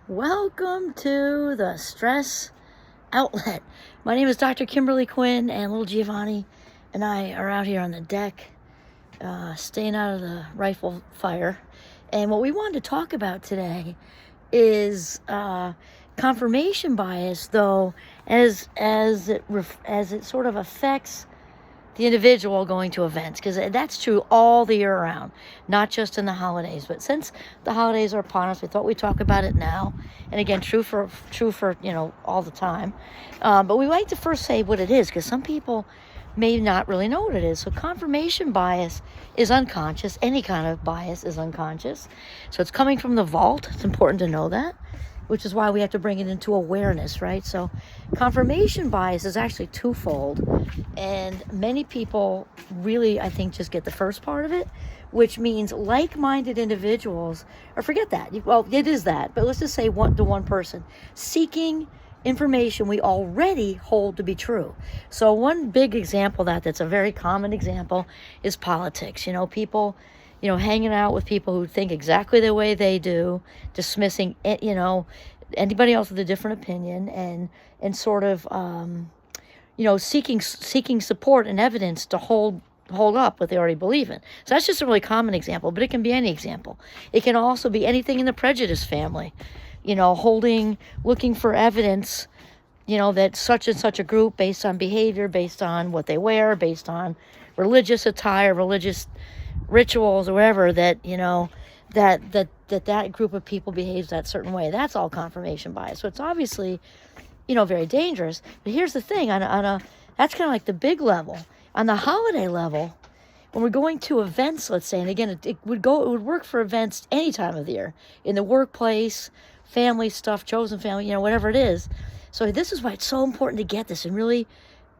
Welcome to the Stress Outlet. My name is Dr. Kimberly Quinn, and little Giovanni and I are out here on the deck, staying out of the rifle fire. And what we wanted to talk about today is confirmation bias, though, as it sort of affects the individual going to events, because that's true all the year round, not just in the holidays. But since the holidays are upon us, we thought we'd talk about it now. And again, true for all the time. But we like to first say what it is, because some people may not really know what it is. So confirmation bias is unconscious. Any kind of bias is unconscious. So it's coming from the vault. It's important to know that, which is why we have to bring it into awareness, right? So confirmation bias is actually twofold. And many people really, I think, just get the first part of it, which means like-minded individuals, or forget that. Well, it is that, but let's just say one person seeking information we already hold to be true. So one big example that's a very common example is politics. People, hanging out with people who think exactly the way they do, dismissing, anybody else with a different opinion, and sort of, seeking support and evidence to hold up what they already believe in. So that's just a really common example, but it can be any example. It can also be anything in the prejudice family, looking for evidence, that such and such a group, based on behavior, based on what they wear, based on religious attire, religious rituals, or whatever, that that group of people behaves that certain way. That's all confirmation bias. So it's obviously, very dangerous. But here's the thing, that's kind of like the big level. On the holiday level, when we're going to events, let's say, and again, it would work for events any time of the year, in the workplace, family stuff, chosen family, whatever it is. So this is why it's so important to get this and really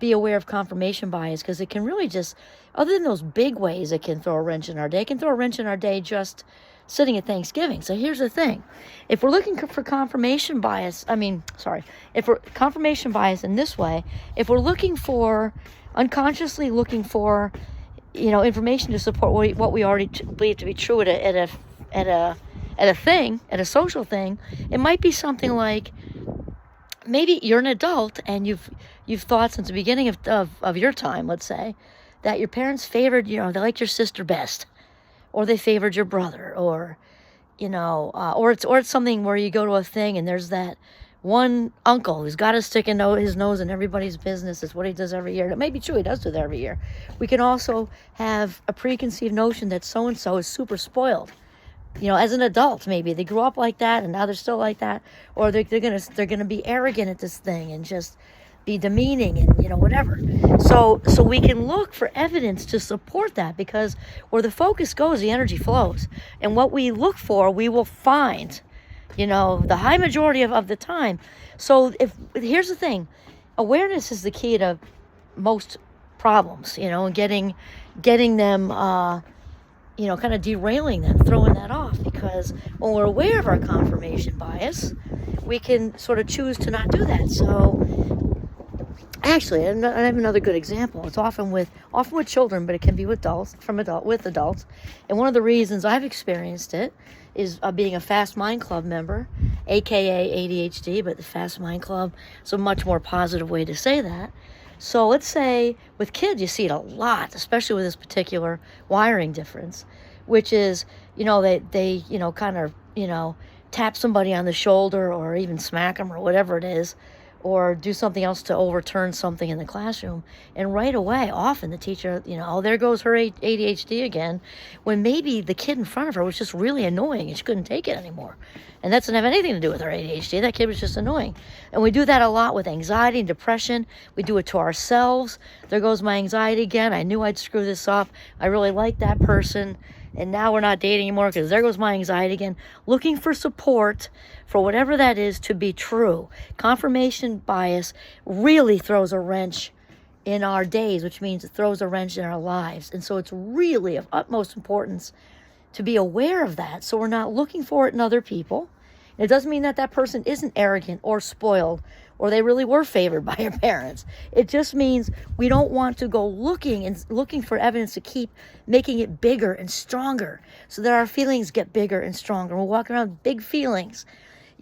be aware of confirmation bias, because it can really just, other than those big ways it can throw a wrench in our day, it can throw a wrench in our day just sitting at Thanksgiving. So here's the thing. If we're looking for confirmation bias, if we're confirmation bias in this way, if we're unconsciously looking for, information to support what we already believe to be true at a social thing, it might be something like, maybe you're an adult and you've thought since the beginning of your time, let's say, that your parents favored, they liked your sister best, or they favored your brother, or it's something where you go to a thing and there's that one uncle who's got to stick his nose in everybody's business. It's what he does every year. And it may be true, he does do that every year. We can also have a preconceived notion that so-and-so is super spoiled. As an adult, maybe they grew up like that and now they're still like that, or they're gonna be arrogant at this thing and just be demeaning and whatever. So we can look for evidence to support that, because where the focus goes, the energy flows, and what we look for, we will find. The high majority of the time. So here's the thing, awareness is the key to most problems. And getting them. Kind of derailing them, throwing that off, because when we're aware of our confirmation bias, we can sort of choose to not do that. So actually, I have another good example. It's often with children, but it can be with adults. And one of the reasons I've experienced it is being a Fast Mind Club member, aka ADHD, but the Fast Mind Club is a much more positive way to say that. So let's say with kids, you see it a lot, especially with this particular wiring difference, which is, they kind of, tap somebody on the shoulder, or even smack them, or whatever it is, or do something else to overturn something in the classroom. And right away, often the teacher, oh, there goes her ADHD again, when maybe the kid in front of her was just really annoying and she couldn't take it anymore. And that doesn't have anything to do with her ADHD. That kid was just annoying. And we do that a lot with anxiety and depression. We do it to ourselves. There goes my anxiety again. I knew I'd screw this up. I really like that person, and now we're not dating anymore because there goes my anxiety again. Looking for support for whatever that is to be true. Confirmation bias really throws a wrench in our days, which means it throws a wrench in our lives. And so it's really of utmost importance to be aware of that, so we're not looking for it in other people. It doesn't mean that person isn't arrogant or spoiled, or they really were favored by your parents. It just means we don't want to go looking for evidence to keep making it bigger and stronger, so that our feelings get bigger and stronger. We'll walk around with big feelings,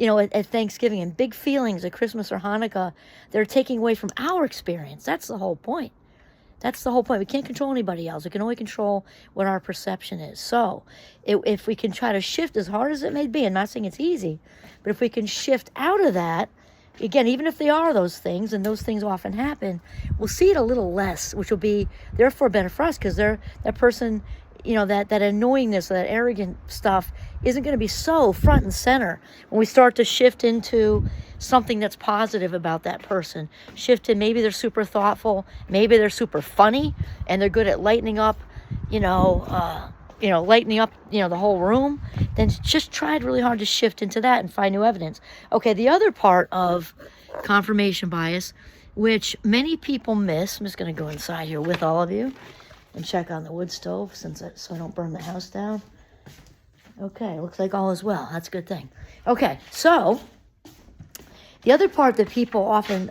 at Thanksgiving, and big feelings at Christmas or Hanukkah, they're taking away from our experience. That's the whole point. That's the whole point. We can't control anybody else. We can only control what our perception is. So if we can try to shift, as hard as it may be, I'm not saying it's easy, but if we can shift out of that, again, even if they are those things, and those things often happen, we'll see it a little less, which will be therefore better for us, because that person, that annoyingness, that arrogant stuff isn't going to be so front and center when we start to shift into something that's positive about that person. Shift in, maybe they're super thoughtful, maybe they're super funny, and they're good at lightening up, the whole room. Then just try really hard to shift into that and find new evidence. Okay, the other part of confirmation bias, which many people miss, I'm just going to go inside here with all of you and check on the wood stove so I don't burn the house down. Okay, looks like all is well. That's a good thing. Okay, so the other part that people often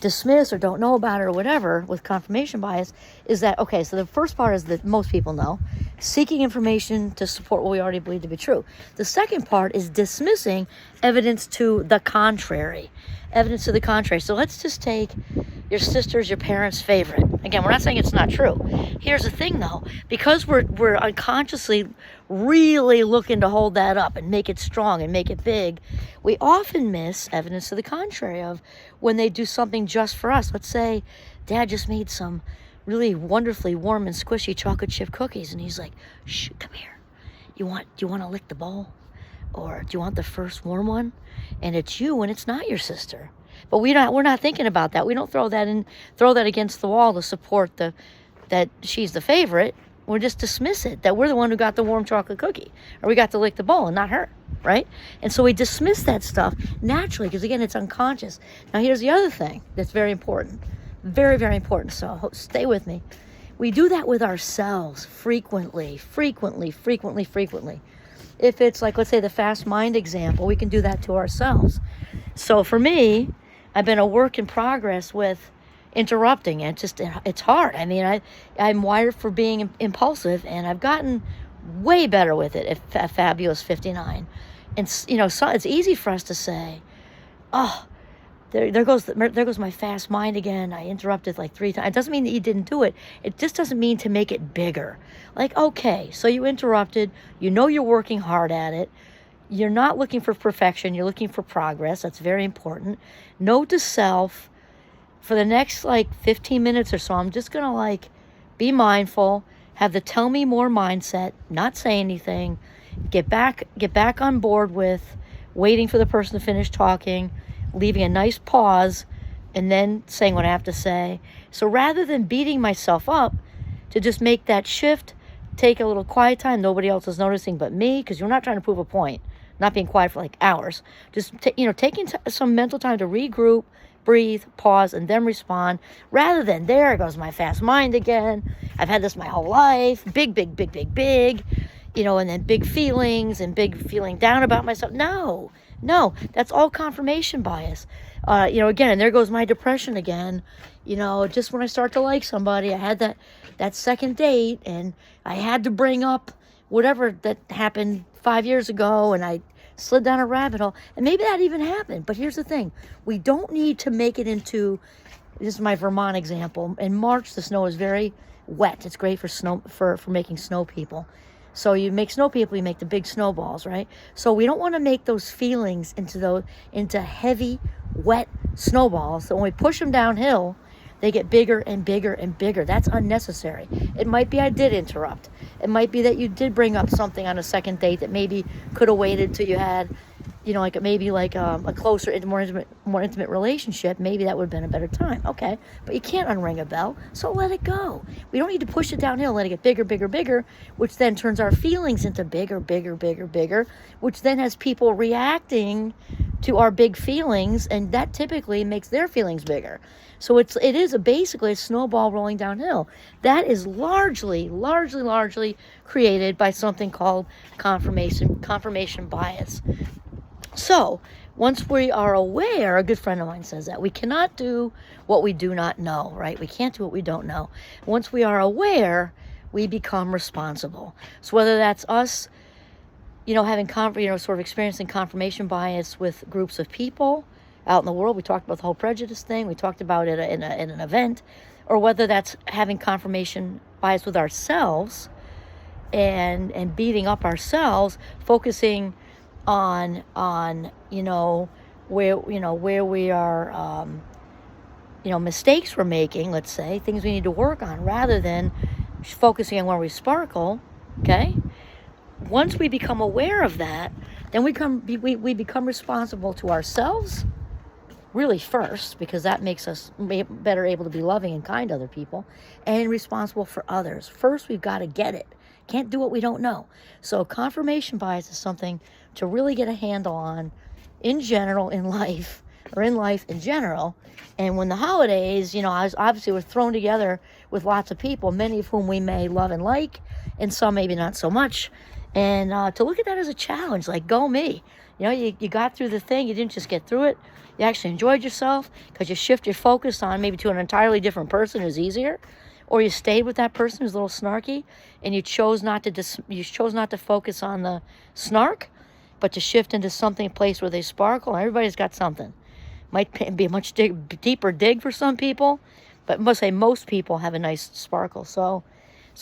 dismiss or don't know about or whatever with confirmation bias is that, okay, so the first part is that most people know, seeking information to support what we already believe to be true. The second part is dismissing evidence to the contrary. Evidence to the contrary. So let's just take your sister's, your parents' favorite. Again, we're not saying it's not true. Here's the thing, though. Because we're unconsciously really looking to hold that up and make it strong and make it big, we often miss evidence to the contrary of when they do something just for us. Let's say Dad just made some really wonderfully warm and squishy chocolate chip cookies, and he's like, "Shh, come here. Do you want to lick the bowl? Or do you want the first warm one?" And it's you, and it's not your sister. But we're not thinking about that. We don't throw that against the wall to support that she's the favorite. We just dismiss it, that we're the one who got the warm chocolate cookie, or we got to lick the bowl and not her, right? And so we dismiss that stuff naturally, because again, it's unconscious. Now here's the other thing that's very important. Very, very important. So stay with me. We do that with ourselves frequently. If it's like, let's say the fast mind example, we can do that to ourselves. So for me, I've been a work in progress with interrupting. It's hard. I mean, I'm wired for being impulsive, and I've gotten way better with it at Fabulous 59. And, so it's easy for us to say, oh, there goes my fast mind again. I interrupted like 3 times. It doesn't mean that you didn't do it. It just doesn't mean to make it bigger. Like, okay, so you interrupted. You're working hard at it. You're not looking for perfection. You're looking for progress. That's very important. Note to self, for the next 15 minutes or so, I'm just going to be mindful, have the tell me more mindset, not say anything, get back on board with waiting for the person to finish talking, leaving a nice pause, and then saying what I have to say. So rather than beating myself up, to just make that shift, take a little quiet time, nobody else is noticing but me, because you're not trying to prove a point, not being quiet for hours. Just, taking some mental time to regroup, breathe, pause, and then respond, rather than, there goes my fast mind again. I've had this my whole life. Big, and then big feelings and big feeling down about myself. No, that's all confirmation bias. Again, and there goes my depression again. Just when I start to like somebody, I had that second date, and I had to bring up whatever that happened 5 years ago, and I slid down a rabbit hole, and maybe that even happened. But here's the thing: we don't need to make it into. This is my Vermont example. In March, the snow is very wet. It's great for snow for making snow people. So you make snow people, you make the big snowballs, right? So we don't want to make those feelings into heavy, wet snowballs. So when we push them downhill, they get bigger and bigger and bigger. That's unnecessary. It might be I did interrupt. It might be that you did bring up something on a second date that maybe could have waited till you had, a closer, more intimate relationship. Maybe that would have been a better time. Okay, but you can't unring a bell, so let it go. We don't need to push it downhill, let it get bigger, bigger, bigger, which then turns our feelings into bigger, bigger, bigger, bigger, which then has people reacting to our big feelings, and that typically makes their feelings bigger. So it is basically a snowball rolling downhill. That is largely created by something called confirmation bias. So once we are aware, a good friend of mine says that we cannot do what we do not know, right? We can't do what we don't know. Once we are aware, we become responsible. So whether that's us having sort of experiencing confirmation bias with groups of people out in the world. We talked about the whole prejudice thing. We talked about it in an event, or whether that's having confirmation bias with ourselves and beating up ourselves, focusing on where we are, mistakes we're making, let's say, things we need to work on, rather than focusing on where we sparkle. Okay. Once we become aware of that, then we become responsible to ourselves, really first, because that makes us better able to be loving and kind to other people, and responsible for others. First, we've got to get it. Can't do what we don't know. So confirmation bias is something to really get a handle on in general in life, or in life in general. And when the holidays, obviously we're thrown together with lots of people, many of whom we may love and like, and some maybe not so much. And to look at that as a challenge, like, go me. You got through the thing. You didn't just get through it. You actually enjoyed yourself, because you shift your focus on maybe to an entirely different person who's easier, or you stayed with that person who's a little snarky, and you chose not to focus on the snark, but to shift into a place where they sparkle. Everybody's got something. Might be a much deeper dig for some people, but I must say most people have a nice sparkle. So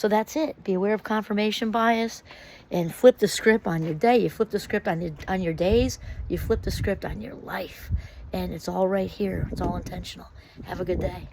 that's it. Be aware of confirmation bias, and flip the script on your day. You flip the script on your days. You flip the script on your life, and it's all right here. It's all intentional. Have a good day.